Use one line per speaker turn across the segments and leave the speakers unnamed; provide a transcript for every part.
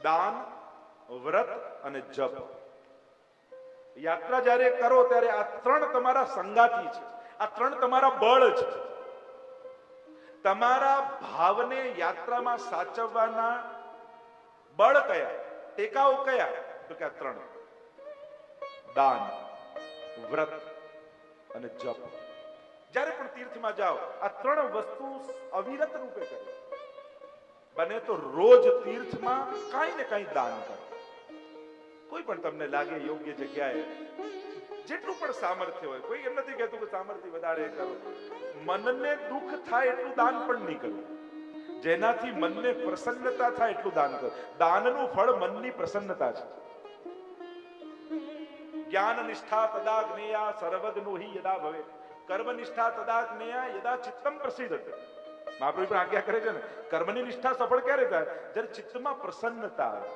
દાન, વ્રત અને જપ. યાત્રા જ્યારે કરો ત્યારે આ ત્રણ તમારા સંગાતી છે, આ ત્રણ તમારા બળ છે. તમારા ભાવને યાત્રામાં સાચવવાના બળ કયા, ટેકાઓ કયા? તો કે આ ત્રણ: દાન, વ્રત અને જપ. જ્યારે પણ તીર્થમાં જાઓ આ ત્રણ વસ્તુ અવિરત રૂપે કરો. બને તો રોજ તીર્થમાં કાંઈ ને કાંઈ દાન કરો. કોઈ પણ તમને લાગે યોગ્ય જગ્યાએ જેટલું પણ સામર્થ્ય હોય, કોઈ એમ નથી કહેતું કે સામર્થ્ય વધારે કરો, મનને દુઃખ થાય એટલું દાન પણ નહીં કરવું. જેનાથી મનને પ્રસન્નતા થાય એટલું દાન કરો. દાનનું ફળ મનની પ્રસન્નતા છે. જ્ઞાન નિષ્ઠા તદા જ્ઞેયા સર્વજ્ઞો હિ યદા ભવે કર્મ નિષ્ઠા તદા જ્ઞેયા યદા ચિત્તમ પ્રસિદ્ધતે. મહાપ્રભુ પણ આજ્ઞા કરે છે ને, કર્મની નિષ્ઠા સફળ ક્યારે થાય? જ્યારે ચિત્તમાં પ્રસન્નતા આવે.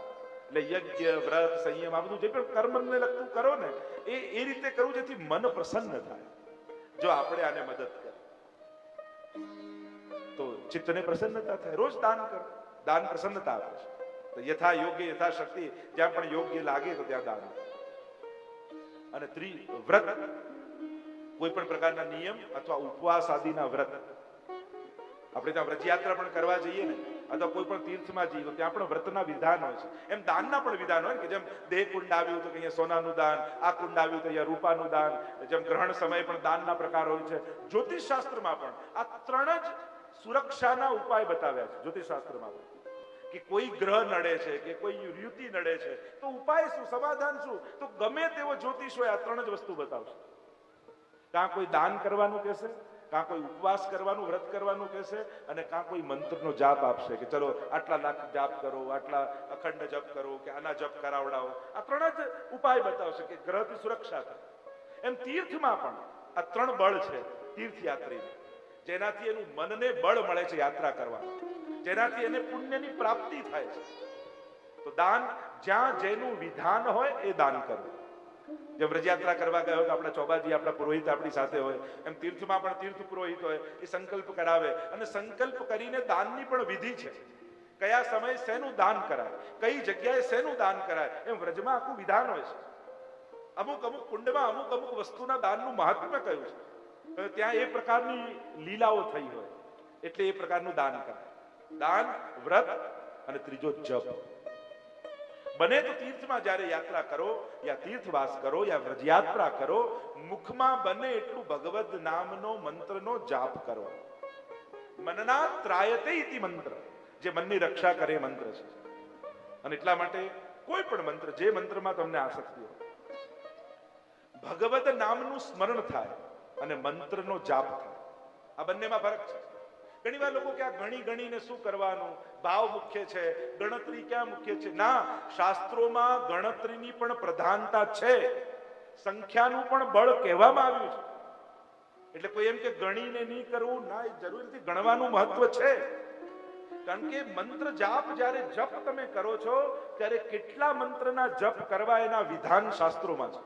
એટલે યજ્ઞ, વ્રત, સંયમ આ બધું જે પણ કર્મને લગતું કરો ને એ રીતે કરવું જેથી મન પ્રસન્ન થાય. જો આપણે આને મદદ કરીએ તો ચિત્તને પ્રસન્નતા થાય. રોજ દાન કરો, દાન પ્રસન્નતા આપે છે. તો યથા યોગ્ય યથા શક્તિ, જ્યાં પણ યોગ્ય લાગે તો ત્યાં દાન. અને વ્રત, કોઈ પણ પ્રકારના નિયમ અથવા ઉપવાસ આદિના વ્રત. આપણે ત્યાં વ્રતયાત્રા પણ કરવા જઈએ ને અથવા કોઈ પણ તીર્થમાં જઈએ તો ત્યાં પણ વ્રતના વિધાન હોય છે. એમ દાનના પણ વિધાન હોય કે જેમ દેહ કુંડ આવ્યું તો અહીંયા સોનાનું દાન, આ કુંડ આવ્યું તો અહીંયા રૂપાનું દાન. જેમ ગ્રહણ સમયે પણ દાનના પ્રકાર હોય છે. જ્યોતિષ શાસ્ત્રમાં પણ આ ત્રણ જ સુરક્ષાના ઉપાય બતાવ્યા છે. જ્યોતિષ શાસ્ત્રમાં પણ કે કોઈ ગ્રહ નડે છે કે કોઈ યુતિ નડે છે તો ઉપાય શું, સમાધાન શું? તો ગમે તેવો જ્યોતિષ હોય આ ત્રણ જ વસ્તુ બતાવશે. કાં કોઈ દાન કરવાનું કહેશે, કાં કોઈ ઉપવાસ કરવાનું, વ્રત કરવાનું કહેશે, અને કાં કોઈ મંત્રનો જાપ આપશે કે ચલો આટલા લાખ જાપ કરો, આટલા અખંડ જપ કરો કે આના જપ કરાવડાવો. આ ત્રણ જ ઉપાય બતાવશે કે ગ્રહથી સુરક્ષા થાય. એમ તીર્થમાં પણ આ ત્રણ બળ છે તીર્થયાત્રીને, જેનાથી એનું મનને બળ મળે છે યાત્રા કરવાનું, જેનાથી એને પુણ્યની પ્રાપ્તિ થાય છે. તો દાન, જ્યાં જેનું વિધાન હોય એ દાન કરવું. જેમ વ્રજયાત્રા કરવા ગયા હોય તો આપણા ચોબાજી, આપણા પુરોહિત આપણી સાથે હોય, એમ તીર્થમાં પણ તીર્થ પુરોહિત હોય. એ સંકલ્પ કરાવે અને સંકલ્પ કરીને દાનની પણ વિધિ છે. કયા સમયે શેનું દાન કરાય, કઈ જગ્યાએ શેનું દાન કરાય, એમ વ્રજમાં આખું વિધાન હોય છે. અમુક અમુક કુંડમાં અમુક અમુક વસ્તુના દાનનું મહાત્મ્ય કયું છે. ત્યાં એ પ્રકારની લીલાઓ થઈ હોય એટલે એ પ્રકારનું દાન કરાય. દાન, વ્રત અને ત્રીજો જપ. બને તો તીર્થમાં જ્યારે યાત્રા કરો યા તીર્થવાસ કરો યા વ્રજયાત્રા કરો, મુખમાં બને એટલું ભગવદ નામનો મંત્રનો જાપ કરો. મનના ત્રાયતે ઇતિ મંત્ર, જે મનની રક્ષા કરે મંત્ર છે. અને એટલા માટે કોઈ પણ મંત્ર, જે મંત્રમાં તમને આસક્તિ હોય, ભગવદ નામનું સ્મરણ થાય અને મંત્રનો જાપ થાય. આ બંનેમાં ફરક છે. ઘણી વાર લોકો કે આ ગણી ગણીને શું કરવાનું, ભાવ મુખ્ય છે, ગણતરી ક્યાં મુખ્ય છે? ના, શાસ્ત્રોમાં ગણતરીની પણ પ્રધાનતા છે, સંખ્યાનું પણ બળ કહેવામાં આવ્યું છે. એટલે કોઈ એમ કે ગણીને નહીં કરવું, ના, એ જરૂરી નથી. ગણવાનું મહત્વ છે. કારણ કે મંત્ર જાપ, જ્યારે જપ તમે કરો છો ત્યારે કેટલા મંત્રના જપ કરવા એના વિધાન શાસ્ત્રોમાં છે.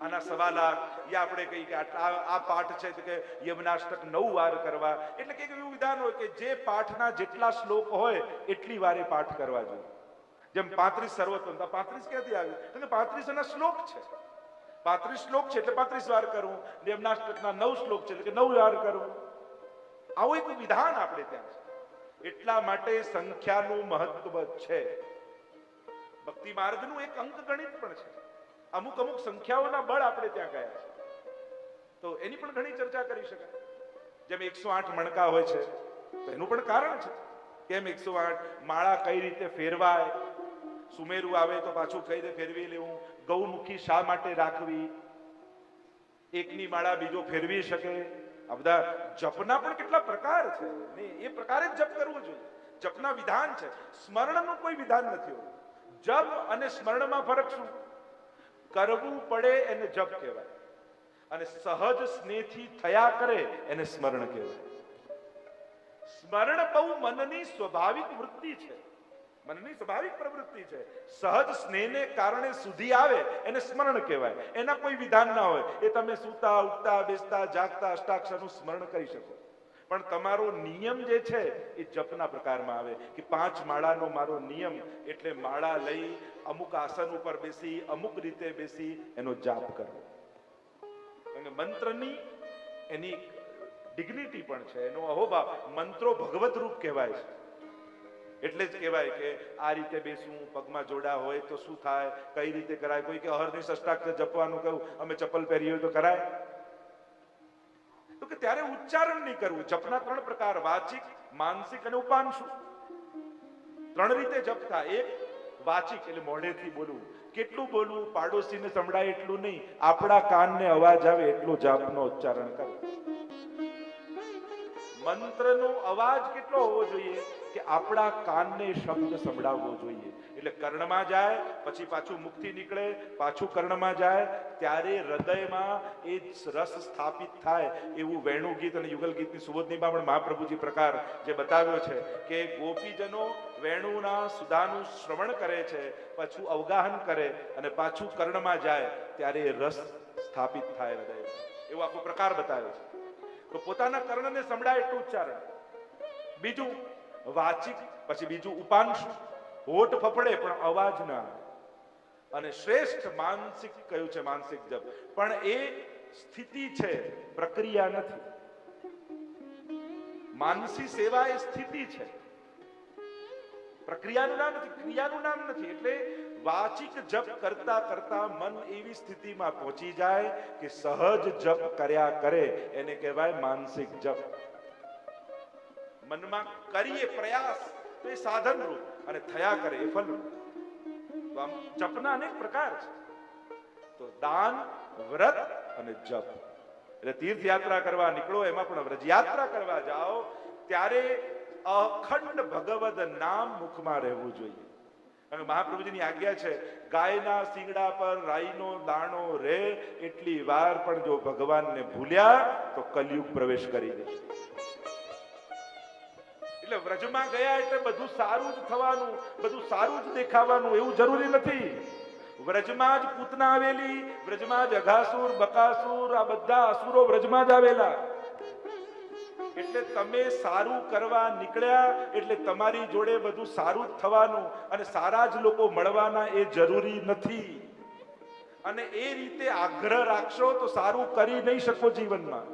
આના 1.25 લાખ, યા આપણે કહીએ કે આ પાઠ છે તો કે યમનાષ્ટક 9 વાર કરવા. એટલે કે એવું વિધાન હોય કે જે પાઠના જેટલા શ્લોક હોય એટલી વારે પાઠ કરવા જોઈએ. જેમ 35 સર્વોત્તમ, 35 ક્યાંથી આવ્યું? તો 35 ના શ્લોક છે. 35 શ્લોક છે એટલે 35 વાર કરવું. યમનાષ્ટકના 9 શ્લોક છે એટલે કે 9 વાર કરવું. આવું એક વિધાન આપણે ત્યાં છે. એટલા માટે સંખ્યાનું મહત્વ છે. ભક્તિ માર્ગનું એક અંક ગણિત પણ છે. અમુક અમુક સંખ્યાઓના બળ આપણે ત્યાં ગયા છે, તો એની પણ ઘણી ચર્ચા કરી શકાય. જેમ 108 મણકા હોય છે તો એનું પણ કારણ છે. કેમ 108 માળા કઈ રીતે ફેરવાય, સુમેરું આવે તો પાછું કઈ રીતે ફેરવી લેવું, ગૌમુખી શા માટે રાખવી, એકની માળા બીજો ફેરવી શકે. આ બધા જપના પણ કેટલા પ્રકાર છે ને એ પ્રકારે જ જપ કરવું જોઈએ. જપના વિધાન છે, સ્મરણનું કોઈ વિધાન નથી હોતું. જપ અને સ્મરણમાં ફરક શું? કરવું પડે એને જપ કહેવાય, અને સહજ સ્નેહથી થયા કરે એને સ્મરણ કહેવાય. સ્મરણ બહુ મનની સ્વાભાવિક વૃત્તિ છે, મનની સ્વાભાવિક પ્રવૃત્તિ છે. સહજ સ્નેહને કારણે સુધી આવે એને સ્મરણ કહેવાય. એના કોઈ વિધાન ના હોય. એ તમે સૂતા, ઉઠતા, બેસતા, જાગતા અષ્ટાક્ષરનું સ્મરણ કરી શકો. પણ તમારો નિયમ જે છે એ જપના પ્રકારમાં આવે કે 5 માળાનો મારો નિયમ, એટલે માળા લઈ અમુક આસન ઉપર બેસી અમુક રીતે બેસી એનો જાપ કરવો. અને મંત્રની એની ડિગ્નિટી પણ છે, એનો અહોભાવ. મંત્રો ભગવત રૂપ કહેવાય છે. એટલે જ કહેવાય કે આ રીતે બેસવું, પગમાં જોડા હોય તો શું થાય, કઈ રીતે કરાય. કોઈ કે અહર્નિશ અષ્ટાક્ષર જપવાનું કહું, અમે ચપ્પલ પહેરી હોય તો કરાય? તો કે ત્યારે ઉચ્ચારણ નહીં કરવું. જપના 3 પ્રકાર, વાચિક, માનસિક અને ઉપાંશુ. 3 રીતે જપ થાય. એક વાચિક એટલે મોઢેથી બોલવું. કેટલું બોલવું? પાડોશીને સંભળાય એટલું નહીં, આપણા કાનને અવાજ આવે એટલું જાપનો ઉચ્ચારણ કરવું. મંત્રનો અવાજ કેટલો હોવો જોઈએ કે આપણા કાનને શબ્દ સંભળાવવો જોઈએ. એટલે કર્ણમાં જાય, પછી પાછું મુખથી નીકળે, પાછું કર્ણમાં જાય, ત્યારે હૃદયમાં એ રસ સ્થાપિત થાય. એવું વેણુ ગીત અને યુગલ ગીતની સુબોધનીમાં પણ મહાપ્રભુજી પ્રકાર જે બતાવ્યો છે કે ગોપીજનો વેણુના સુધાનું શ્રવણ કરે છે, પાછું અવગાહન કરે અને પાછું કર્ણમાં જાય, ત્યારે રસ સ્થાપિત થાય હૃદયમાં. એવો આખો પ્રકાર બતાવ્યો છે. તો પોતાના કર્ણને સંભળાય એટલું ઉચ્ચારણ. બીજું વાચિક, પછી બીજું ઉપાંશુ, હોઠ ફફડે પણ અવાજ ના આવે. અને શ્રેષ્ઠ માનસિક કયું છે, માનસિક જપ. પણ એ સ્થિતિ છે, પ્રક્રિયા નથી. માનસી સેવા એ સ્થિતિ છે, પ્રક્રિયાનું નામ નથી, ક્રિયાનું નામ નથી. એટલે વાચિક જપ કરતા કરતા મન એવી સ્થિતિમાં પહોંચી જાય કે સહજ જપ કર્યા કરે, એને કહેવાય માનસિક જપ. મનમાં કરીએ પ્રયાસ તો એ સાધન રૂપ, અને થયા કરે એ ફલ રૂપ. તો આમ જપના અનેક પ્રકાર છે. તો દાન, વ્રત અને જપ. એટલે તીર્થયાત્રા કરવા નીકળો, એમાં પણ વ્રજયાત્રા કરવા જાઓ, ત્યારે અખંડ ભગવદ નામ મુખમાં રહેવું જોઈએ. અને મહાપ્રભુજીની આજ્ઞા છે, ગાયના શિંગડા પર રાઈનો દાણો રહે એટલી વાર પણ જો ભગવાનને ભૂલ્યા તો કલયુગ પ્રવેશ કરી દે. એટલે વ્રજમાં ગયા એટલે બધું સારું જ થવાનું, બધું સારું જ દેખાવાનું એવું જરૂરી નથી. વ્રજમાં જ પૂતના આવેલી, વ્રજમાં જ અઘાસુર, બકાસુર, આ બધા અસુરો વ્રજમાં જ આવેલા. એટલે તમે સારું કરવા નીકળ્યા એટલે તમારી જોડે બધું સારું જ થવાનું, અને સારા જ લોકો મળવાના એ જરૂરી નથી. અને એ રીતે આગ્રહ રાખશો તો સારું કરી નહીં શકો જીવનમાં.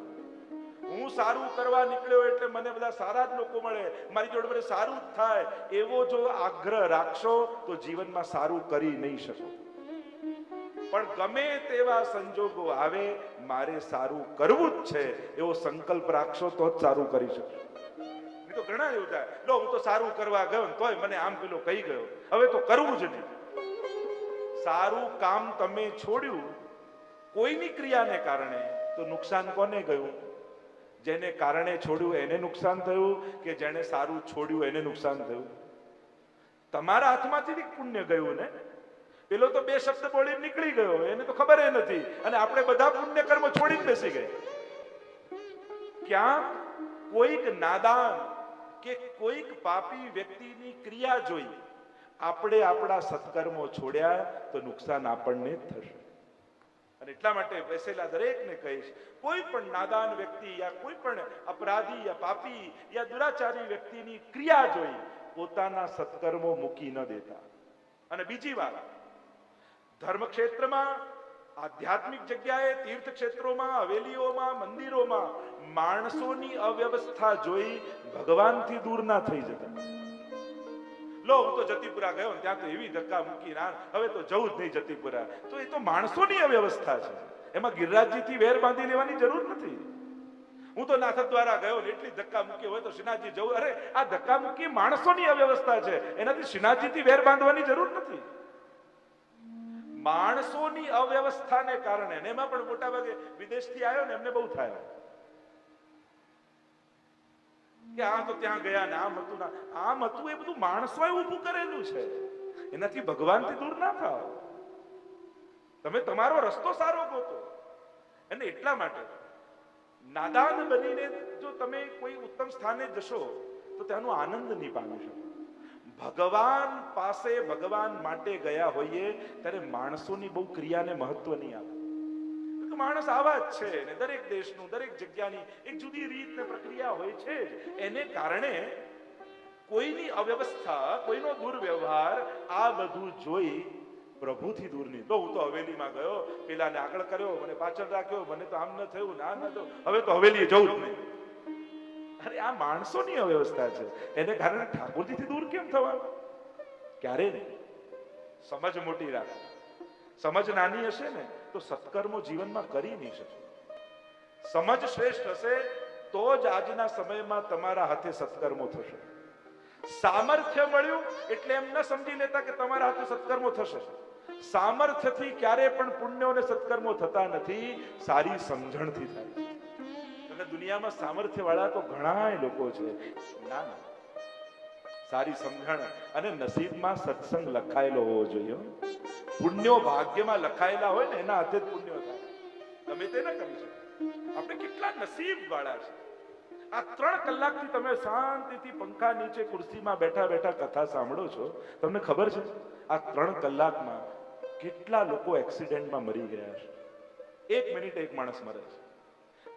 હું સારું કરવા નીકળ્યો એટલે મને બધા સારા જ લોકો મળે, મારી જોડે બધે સારું જ થાય, એવો જો આગ્રહ રાખશો તો જીવનમાં સારું કરી નહીં શકો. પણ ગમે તેવા સંજોગો આવે, મારે સારું કરવું જ છે એવો સંકલ્પ રાખશો તો જ સારું કરી શકશો. નહીં તો ઘણા એવું થાય, લો હું તો સારું કરવા ગયો તોય મને આમ પેલો કહી ગયો, હવે તો કરવું જ નહીં. સારું કામ તમે છોડ્યું કોઈની ક્રિયાને કારણે, તો નુકસાન કોને ગયું? જેને કારણે છોડ્યું એને નુકસાન થયું કે જેને સારું છોડ્યું એને નુકસાન થયું? તમારા હાથમાંથી પુણ્ય ગયું ને. પેલો તો 2 શબ્દ બોલીને નીકળી ગયો, એને તો ખબર એ નથી, અને આપણે બધા પુણ્ય કર્મ છોડીને બેસી ગયા. ક્યાં કોઈક નાદાન કે કોઈક પાપી વ્યક્તિની ક્રિયા જોઈ આપણે આપણા સત્કર્મો છોડ્યા તો નુકસાન આપણને જ થશે. અને એટલા માટે બેસેલા દરેકને કહીશ, કોઈ પણ નાદાન વ્યક્તિ યા કોઈ પણ અપરાધી યા પાપી યા દુરાચારી વ્યક્તિની ક્રિયા જોઈ પોતાના સત્કર્મો મૂકી ન દેતા. અને બીજી વાત, ધર્મક્ષેત્રમાં, આધ્યાત્મિક જગ્યાએ, તીર્થ ક્ષેત્રોમાં, હવેલીઓમાં, મંદિરોમાં માણસોની અવ્યવસ્થા જોઈ ભગવાનથી દૂર ના થઈ જતા. લો હું તો જતીપુરા ગયો ને ત્યાં તો એવી ધક્કા મૂકી ના, હવે તો જવું જ નહીં જતીપુરા. તો એ તો માણસોની અવ્યવસ્થા છે, એમાં ગિરિરાજજીથી વેર બાંધી લેવાની જરૂર નથી. હું તો નાથક દ્વારા ગયો ને એટલી ધક્કા મૂકી, હોય તો શ્રીનાથજી જવું. અરે આ ધક્કા મૂકી માણસોની અવ્યવસ્થા છે, એનાથી શ્રીનાથજીથી વેર બાંધવાની જરૂર નથી. માણસોની અવ્યવસ્થાને કારણે, એમાં પણ મોટા ભાગે વિદેશથી આવ્યો ને એમને બહુ થાય કે આ તો ત્યાં ગયા ને આમ હતું ના આમ હતું. એ બધું માણસોએ ઊભું કરેલું છે, એનાથી ભગવાનથી દૂર ના થાઓ. તમે તમારો રસ્તો સારો ગોતો. અને એટલા માટે નાદાન બનીને જો તમે કોઈ ઉત્તમ સ્થાને જશો તો તેનો આનંદ નહીં પામી શકો. ભગવાન પાસે ભગવાન માટે ગયા હોઈએ ત્યારે માણસોની બહુ ક્રિયાને મહત્વ નહીં આપે. તો માણસ આવા જ છે ને દરેક દેશનું દરેક જગ્યાની એક જુદી રીત ને પ્રક્રિયા હોય છે જ. એને કારણે કોઈની અવ્યવસ્થા, કોઈનો દુર્વ્યવહાર આ બધું જોઈ પ્રભુથી દૂર નહીં. તો હું તો હવેલીમાં ગયો, પેલાને આગળ કર્યો, મને પાછળ રાખ્યો, મને તો આમ ન થયું, ના ન થયું, હવે તો હવેલીએ જવું જ નહીં. અરે આ માણસોની અવ્યવસ્થા છે, એને કારણે ઠાકોરજીથી દૂર કેમ થવાનું? ક્યારે નહીં. સમજ મોટી રાખ. સમજ નાની હશે ને તો સત્કર્મો જીવનમાં કરી નહીં શકે. સમજ શ્રેષ્ઠ હશે તો જ આજના સમયમાં તમારા હાથે સત્કર્મો થશે. સામર્થ્ય મળ્યું એટલે એમ ન સમજી લેતા કે તમારા હાથે સત્કર્મો થશે. સામર્થ્યથી ક્યારે પણ પુણ્યો અને સત્કર્મો થતા નથી, સારી સમજણથી થાય છે. અને દુનિયામાં સામર્થ્ય વાળા તો ઘણા લોકો છે. ના ના, સારી સમજણ અને નસીબમાં સત્સંગ લખાયેલો હોવો જોઈએ. પુણ્યો ભાગ્યમાં લખાયેલા હોય ને એના હાથે જ પુણ્યો થાય. તમે તે ન કરી શકો. આપણે કેટલા નસીબ વાળા છે. આ 3 કલાકથી તમે શાંતિથી પંખા નીચે ખુરશીમાં બેઠા બેઠા કથા સાંભળો છો. તમને ખબર છે આ 3 કલાકમાં કેટલા લોકો એક્સિડન્ટમાં મરી ગયા છે? 1 મિનિટ એક માણસ મરે છે.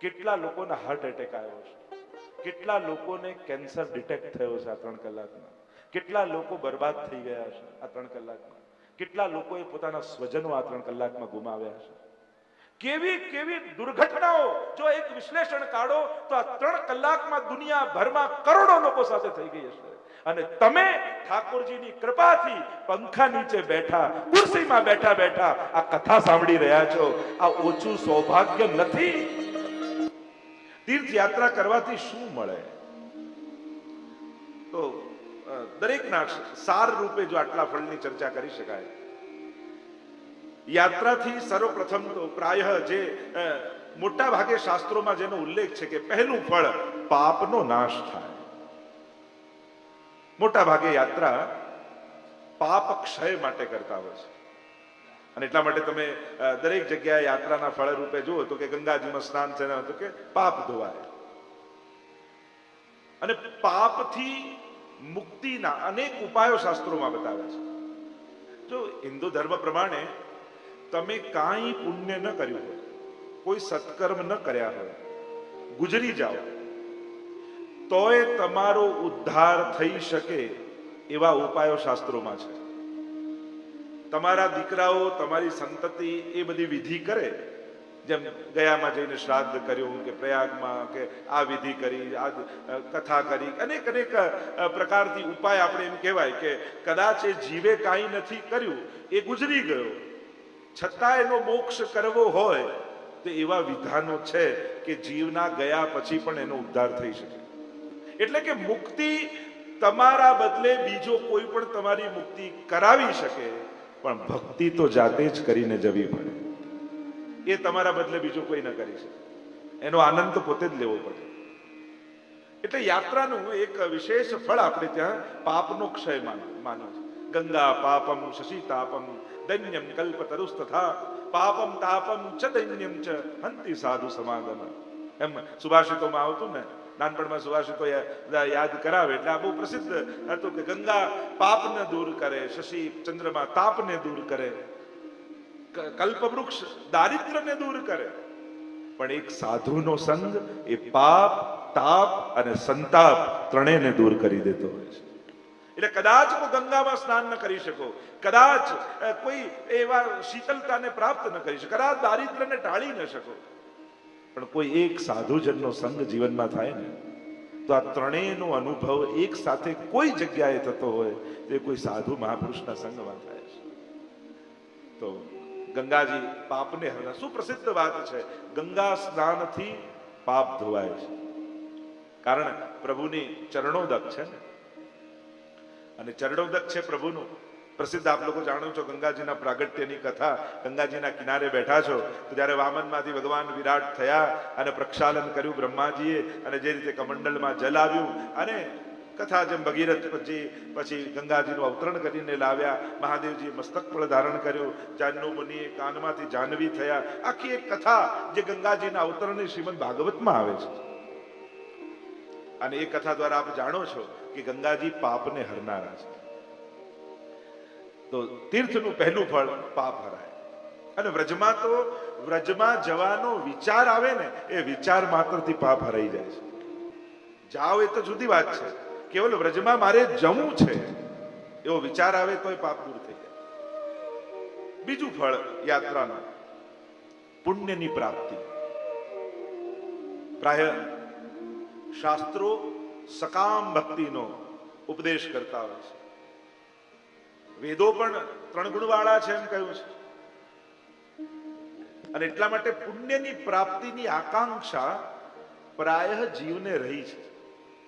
કેટલા લોકોને હાર્ટ એટેક આવ્યો છે? કેટલા લોકોને કેન્સર ડિટેક્ટ થયો છે આ 3 કલાકમાં? કેટલા લોકો બરબાદ થઈ ગયા છે આ 3 કલાકમાં? કેટલા લોકોએ પોતાના સ્વજનો આ 3 કલાકમાં ગુમાવ્યા છે? કેવી કેવી દુર્ઘટનાઓ જો એક વિશ્લેષણ કાઢો તો આ 3 કલાકમાં દુનિયાભરમાં કરોડો લોકો સાથે થઈ ગઈ હશે. અને તમે ઠાકોરજીની કૃપાથી પંખા નીચે બેઠા, ખુરશીમાં બેઠા બેઠા આ કથા સાંભળી રહ્યા છો. આ ઓછું સૌભાગ્ય નથી. તીર્થ યાત્રા કરવાથી શું મળે? તો દરેકના સાર રૂપે જો આટલા ફળની ચર્ચા કરી શકાય. યાત્રાથી સર્વપ્રથમ તો પ્રાય જે મોટા ભાગે શાસ્ત્રોમાં જેનો ઉલ્લેખ છે કે પહેલું ફળ પાપનો નાશ થાય. મોટા ભાગે યાત્રા પાપ ક્ષય માટે કરતા હોય છે. અને એટલા માટે તમે દરેક જગ્યાએ યાત્રાના ફળ રૂપે જુઓ તો કે ગંગાજીમાં સ્નાન છે તો કે પાપ ધોવાય. અને પાપથી મુક્તિના અનેક ઉપાયો શાસ્ત્રોમાં બતાવે છે. જો હિન્દુ ધર્મ પ્રમાણે તમે કાંઈ પુણ્ય ન કર્યું હોય, કોઈ સત્કર્મ ન કર્યા હોય, ગુજરી જાઓ તોય તમારો ઉદ્ધાર થઈ શકે એવા ઉપાયો શાસ્ત્રોમાં છે. તમારા દીકરાઓ, તમારી સંતતિ એ બધી વિધિ કરે, જેમ ગયામાં જઈને શ્રાદ્ધ કર્યું કે પ્રયાગમાં કે આ વિધિ કરી, આ કથા કરી, અનેક અનેક પ્રકારથી ઉપાય આપણે એમ કહેવાય કે કદાચ એ જીવે કાંઈ નથી કર્યું, એ ગુજરી ગયો, છતાં એનો મોક્ષ કરવો હોય તો એવા વિધાનો છે કે જીવના ગયા પછી પણ એનો ઉદ્ધાર થઈ શકે. એટલે કે મુક્તિ તમારા બદલે બીજો કોઈ પણ તમારી મુક્તિ કરાવી શકે, પણ ભક્તિ તો જાતે જ કરીને જવી પડે. એ તમારા બદલે બીજો કોઈ ન કરી શકે. એનો આનંદ તો પોતે જ લેવો પડે. એટલે યાત્રાનું એક વિશેષ ફળ આપણે ત્યાં પાપનો ક્ષય માન્યો છે. ગંગા પાપમ શશી તાપમ દૈન્યમ કલ્પતરુસ્તથા પાપમ તાપમ ચ દૈન્યમ ચ હંતિ સાધુ સમાગમ. એમ સુભાષિતોમાં આવતું ને, નાનપણમાં સુભાષિતો યાદ કરાવે એટલે આ બહુ પ્રસિદ્ધ હતું કે ગંગા પાપને દૂર કરે, શશી ચંદ્રમા તાપને દૂર કરે, કલ્પવૃક્ષ દારિદ્ર્યને દૂર કરે, પણ એક સાધુનો સંગ એ પાપ, તાપ અને સંતાપ ત્રણેયને દૂર કરી દેતો હોય છે. એટલે કદાચ કોઈ ગંગામાં સ્નાન ન કરી શકો, કદાચ કોઈ એવા શીતલતાને પ્રાપ્ત ન કરી શકો, કદાચ દારિદ્ર્યને ટાળી ન શકો, પણ કોઈ એક સાધુજનનો સંગ જીવનમાં થાય ને તો આ ત્રણેયનો અનુભવ એક સાથે કોઈ જગ્યાએ થતો હોય તો કોઈ સાધુ મહાપુરુષના સંગમાં થાય છે. તો ગંગાજી પાપને હરનાર, સુપ્રસિદ્ધ વાત છે, ગંગા સ્નાનથી પાપ ધોવાય છે. કારણ પ્રભુની ચરણોદક છે ને, અને ચરણોદક છે પ્રભુનું. પ્રસિદ્ધ આપ લોકો જાણો છો ગંગાજીના પ્રાગટ્યની કથા. ગંગાજીના કિનારે બેઠા છો તો જ્યારે વામનમાંથી ભગવાન વિરાટ થયા અને પ્રક્ષાલન કર્યું બ્રહ્માજીએ, અને જે રીતે કમંડલમાં જલ આવ્યું અને કથા જેમ ભગીરથ પછી ગંગાજીનું અવતરણ કરીને લાવ્યા, મહાદેવજીએ મસ્તક પર ધારણ કર્યું, જાનુ મુનિએ કાનમાંથી જાનવી થયા, આખી એક કથા જે ગંગાજીના અવતરણની શ્રીમદ ભાગવતમાં આવે છે. અને એ કથા દ્વારા આપ જાણો છો કે ગંગાજી પાપને હરનારા છે. તો તીર્થનું પહેલું ફળ પાપ હરાય. અને વ્રજમાં જવાનો વિચાર આવે ને, એ વિચાર માત્રથી પાપ હરાઈ જાય છે. જાઓ એ તો જુદી વાત છે, કેવલ વ્રજમાં મારે જવું છે એવો વિચાર આવે તો એ પાપ દૂર થઈ જાય. બીજું ફળ યાત્રાનું પુણ્યની પ્રાપ્તિ. પ્રાય શાસ્ત્રો સકામ ભક્તિનો ઉપદેશ કરતા હોય છે. વેદો પણ 3 ગુણવાળા છે એમ કહ્યું છે. અને એટલા માટે પુણ્યની પ્રાપ્તિની આકાંક્ષા પ્રાય જીવને રહી છે.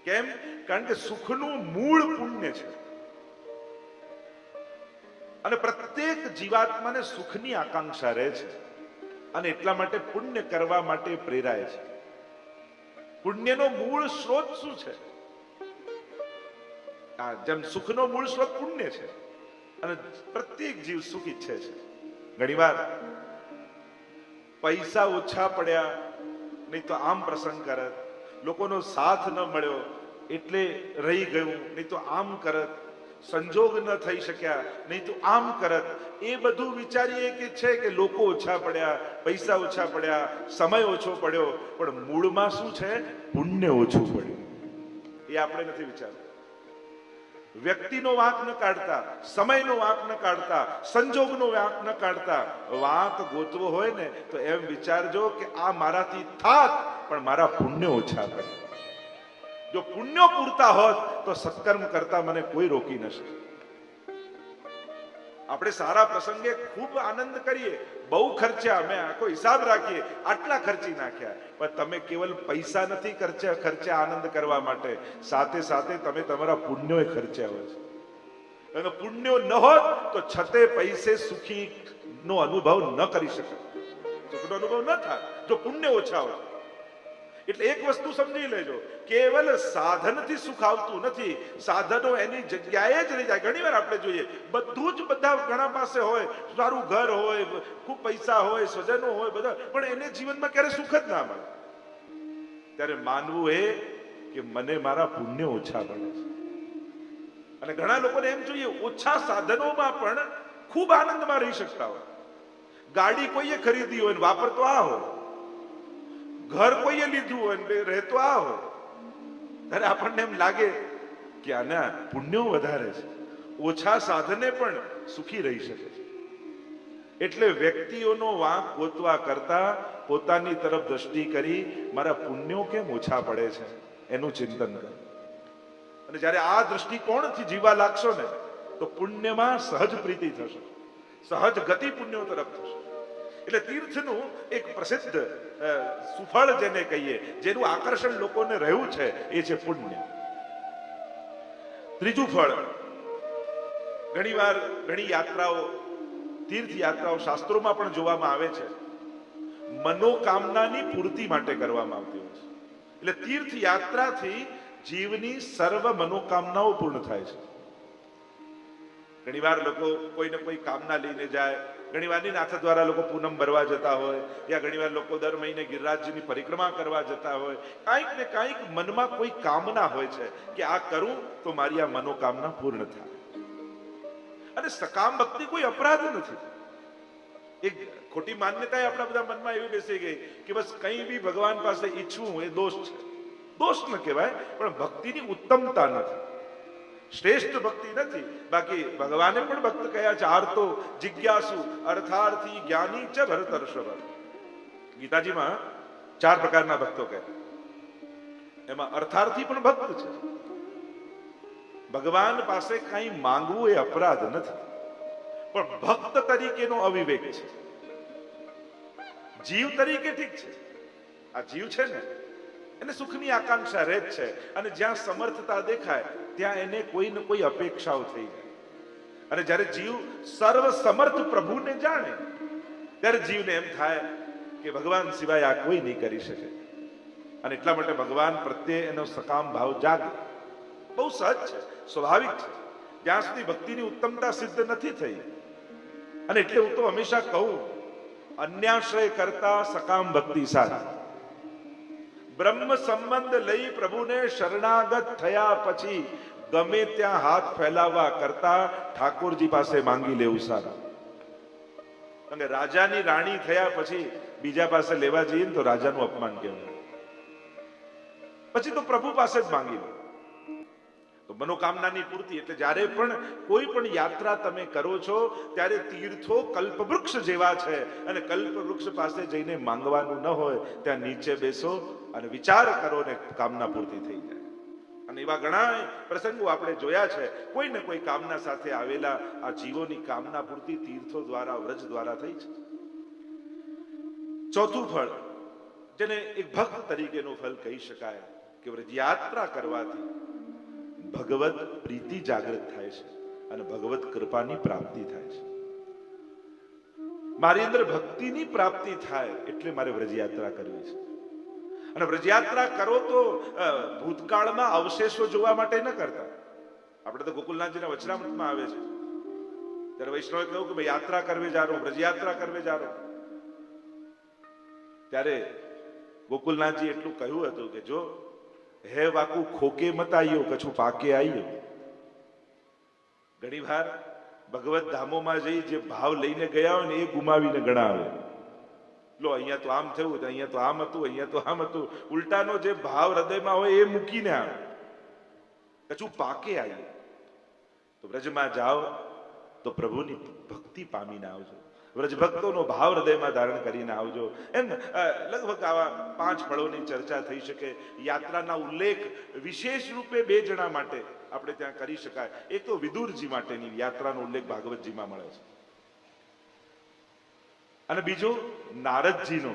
કેમ? કારણ કે સુખનું મૂળ પુણ્ય છે અને પ્રત્યેક જીવાત્માને સુખની આકાંક્ષા રહે છે અને એટલા માટે પુણ્ય કરવા માટે પ્રેરાય છે. પુણ્યનો મૂળ સ્ત્રોત શું છે? જેમ સુખનો મૂળ સ્ત્રોત પુણ્ય છે અને પ્રત્યેક જીવ સુખ ઈચ્છે છે. ઘણીવાર પૈસા ઓછા પડ્યા નહીં તો આમ પ્રસંગ કરત, લોકોનો સાથ ન મળ્યો એટલે રહી ગયું નહીં તો આમ કરત, સંજોગ ન થઈ શક્યા નહીં તો આમ કરત. એ બધું વિચારીએ કે છે કે લોકો ઓછા પડ્યા, પૈસા ઓછા પડ્યા, સમય ઓછો પડ્યો, પણ મૂળમાં શું છે? પુણ્ય ઓછું પડ્યું. એ આપણે નથી વિચારતા. વ્યક્તિનો વાંક ન કાઢતા, સમયનો વાંક ન કાઢતા, સંજોગનો વાંક ન કાઢતા, વાંક ગોતવો હોય ને તો એમ વિચારજો કે આ મારાથી થાત પણ મારા પુણ્ય ઓછા પડે. જો પુણ્યો પૂરતા હોત તો સત્કર્મ કરતા મને કોઈ રોકી ન શકે. આપણે સારા પ્રસંગે ખૂબ આનંદ કરીએ, બહુ ખર્ચ્યા, અમે આખો હિસાબ રાખીએ, આટલા ખર્ચી નાખ્યા, પણ તમે કેવલ પૈસા નથી ખર્ચ્યા આનંદ કરવા માટે, સાથે સાથે તમે તમારા પુણ્યો ખર્ચ્યા હોય છે. અને પુણ્યો ન હોત તો છતે પૈસે સુખી નો અનુભવ ન કરી શકે, સુખનો અનુભવ ન થાય જો પુણ્ય ઓછા હોય. એટલે એક વસ્તુ સમજી લેજો, કેવલ સાધનથી સુખ આવતું નથી, સાધનો એની જગ્યાએ જ રહી જાય. ઘણી વાર આપણે જોઈએ બધું જ બધા ઘણા પાસે હોય, સારું ઘર હોય, ખૂબ પૈસા હોય, સ્વજનો હોય, બધા, પણ એને જીવનમાં ક્યારે સુખ જ ના મળે. ત્યારે માનવું એ કે મને મારા પુણ્ય ઓછા મળે છે. અને ઘણા લોકોને એમ જોઈએ ઓછા સાધનોમાં પણ ખૂબ આનંદમાં રહી શકતા હોય. ગાડી કોઈએ ખરીદી હોય ને વાપરતો આ હોય, ઘર કોઈએ લીધું હોય ને રહેતો આ હોય, ત્યારે આપણને એમ લાગે કે આના પુણ્યો વધારે છે, ઓછા સાધને પણ સુખી રહી શકે છે. એટલે વ્યક્તિઓનો વાંક ગોતવા કરતા પોતાની તરફ દ્રષ્ટિ કરી મારા પુણ્યો કેમ ઓછા પડે છે એનું ચિંતન કરો. અને જ્યારે આ દ્રષ્ટિકોણથી જીવવા લાગશો ને તો પુણ્યમાં સહજ પ્રીતિ થશે, સહજ ગતિ પુણ્યો તરફ થશે. એટલે તીર્થનું એક પ્રસિદ્ધ સુફળ જેને કહીએ, જેનું આકર્ષણ લોકોને રહ્યું છે, એ છે પુણ્ય. ત્રીજું ફળ, ઘણી યાત્રાઓ, તીર્થ યાત્રાઓ શાસ્ત્રોમાં પણ જોવામાં આવે છે, મનોકામનાની પૂર્તિ માટે કરવામાં આવતી હોય છે. એટલે તીર્થ યાત્રાથી જીવની સર્વ મનોકામનાઓ પૂર્ણ થાય છે. ઘણીવાર લોકો કોઈને કોઈ કામના લઈને જાય, ઘણીવાર નાથ દ્વારા લોકો પૂનમ ભરવા જતા હોય, યા ઘણીવાર લોકો દર મહિને ગિરિરાજજીની પરિક્રમા કરવા જતા હોય. કાંઈક ને કાંઈક મનમાં કોઈ કામના હોય છે કે આ કરું તો મારી આ મનોકામના પૂર્ણ થાય. અને સકામ ભક્તિ કોઈ અપરાધ નથી. એક ખોટી માન્યતા આપણા બધા મનમાં એવી બેસી ગઈ કે બસ કંઈ બી ભગવાન પાસે ઈચ્છવું એ દોષ છે. દોષ ન કહેવાય, પણ ભક્તિની ઉત્તમતા નથી, શ્રેષ્ઠ ભક્તિ નથી. બાકી ભગવાને પણ ભક્ત કયા છે, આર્તો જિજ્ઞાસુ અર્થાર્થી જ્ઞાની ચ ભરતર્ષભ. ગીતાજીમાં 4 પ્રકારના ભક્તો કહે, એમાં અર્થાર્થી પણ ભક્ત છે. ભગવાન પાસે કઈ માંગવું એ અપરાધ નથી, પણ ભક્ત તરીકેનો અવિવેક છે. જીવ તરીકે ઠીક છે, આ જીવ છે ને એને સુખની આકાંક્ષા રહે જ છે, અને જ્યાં સમર્થતા દેખાય ત્યાં એને કોઈ ને કોઈ અપેક્ષાઓ થઈ જાય. અને જ્યારે જીવ સર્વ સમર્થ પ્રભુને જાણે ત્યારે જીવને એમ થાય કે ભગવાન સિવાય આ કોઈ નહીં કરી શકે. અને એટલા માટે ભગવાન પ્રત્યે એનો સકામ ભાવ જાગે. બહુ સહજ છે, સ્વાભાવિક છે, જ્યાં સુધી ભક્તિની ઉત્તમતા સિદ્ધ નથી થઈ. અને એટલે હું તો હંમેશા કહું, અન્યાશ્રય કરતા સકામ ભક્તિ સારી. બ્રહ્મ સંબંધ લઈ પ્રભુને શરણાગત થયા પછી ગમે ત્યાં હાથ ફેલાવવા કરતા ઠાકોરજી પાસે માંગી લેવું સારા. કારણ કે રાજાની રાણી થયા પછી બીજા પાસે લેવા જઈએ ને તો રાજાનું અપમાન કહેવાય. પછી તો પ્રભુ પાસે જ માંગી લો. તો મનોકામનાની પૂર્તિ એટલે જ્યારે પણ કોઈ પણ યાત્રા તમે કરો છો ત્યારે તીર્થો કલ્પવૃક્ષ જેવા છે, અને કલ્પવૃક્ષ પાસે જઈને માંગવાનું ન હોય, ત્યાં નીચે બેસો અને વિચાર કરો ને કામના પૂર્તિ થઈ જાય. અને એવા ઘણા પ્રસંગો આપણે જોયા છે. કોઈ ને કોઈ કામના સાથે આવેલા આ જીવોની કામના પૂર્તિ તીર્થો દ્વારા, વ્રજ દ્વારા થઈ છે. ચોથું ફળ, જેને એક ભક્ત તરીકેનું ફળ કહી શકાય, કે વ્રજ યાત્રા કરવાથી ભગવત પ્રીતિ જાગૃત થાય છે અને ભગવત કૃપાની પ્રાપ્તિ થાય છે. મારી અંદર ભક્તિની પ્રાપ્તિ થાય એટલે મારે વ્રજયાત્રા કરવી છે. અને વ્રજયાત્રા કરો તો ભૂતકાળમાં અવશેષો જોવા માટે ન કરતા. આપણે તો ગોકુલનાથજીના વચનામૃતમાં આવે છે, ત્યારે વૈષ્ણવે કહ્યું કે ભાઈ યાત્રા કરવે જા રહો, વ્રજયાત્રા કરવે જા રહો. ત્યારે ગોકુલનાથજી એટલું કહ્યું હતું કે જો હે વાકુ ખોકે મત આયો, કછું પાકે આયો. ઘણી વાર ભગવત ધામોમાં જઈ જે ભાવ લઈને ગયા હોય ને એ ગુમાવીને ગણાવે. લો અહીંયા તો આમ થયું, અહીંયા તો આમ હતું, અહીંયા તો આમ હતું. ઉલટાનો જે ભાવ હૃદયમાં હોય એ મૂકીને આવે. કછું પાકે આયો. તો વ્રજમાં જાઓ તો પ્રભુની ભક્તિ પામીને આવજો, વ્રજ ભક્તોનો ભાવ હૃદયમાં ધારણ કરીને આવજો. એમ લગભગ આવા 5 ફળોની ચર્ચા થઈ શકે. યાત્રાના ઉલ્લેખ વિશેષ રૂપે 2 જણા માટે આપણે ત્યાં કરી શકાય. એક તો વિદુરજી માટેની યાત્રાનો ઉલ્લેખ ભાગવતજીમાં મળે છે, અને બીજો નારદજીનો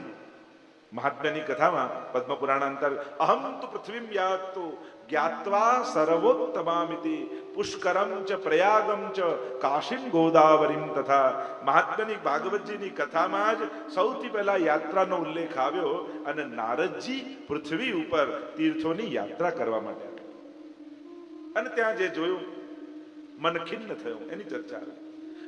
મહાત્મ્યની કથામાં પદ્મપુરાણ અંતર અહમ તો પૃથ્વીમ યાતો જ્ઞાત્વા સર્વોત્તમામિતિ પુષ્કરમ ચ પ્રયાગમ ચ કાશીમ ગોદાવરીમ તથા. મહાત્મ્યની ભાગવતજીની કથામાં જ સૌથી પહેલા યાત્રાનો ઉલ્લેખ આવ્યો, અને નારદજી પૃથ્વી ઉપર તીર્થોની યાત્રા કરવા માટે આવ્યા. અને ત્યાં જે જોયું મન ખિન્ન થયું એની ચર્ચા આવી.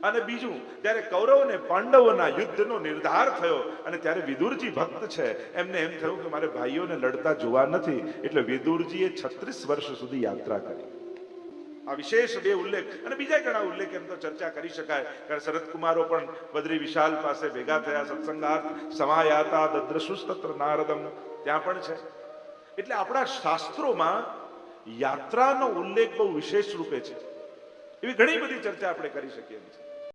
અને બીજું, જ્યારે કૌરવ અને પાંડવોના યુદ્ધનો નિર્ધાર થયો અને ત્યારે વિદુરજી ભક્ત છે, એમને એમ થયું કે મારે ભાઈઓને લડતા જોવા નથી, એટલે વિદુરજીએ 36 વર્ષ સુધી યાત્રા કરી. આ વિશેષ 2 ઉલ્લેખ, અને બીજા ઘણા ઉલ્લેખ એમ તો ચર્ચા કરી શકાય. કારણ શરદ કુમારો પણ બદ્રી વિશાલ પાસે ભેગા થયા, સત્સંગાર્થ સમાયાતા દદ્રશુસ્તત્ર નારદમ, ત્યાં પણ છે. એટલે આપણા શાસ્ત્રોમાં યાત્રાનો ઉલ્લેખ બહુ વિશેષ રૂપે છે. એવી ઘણી બધી ચર્ચા આપણે કરી શકીએ છીએ.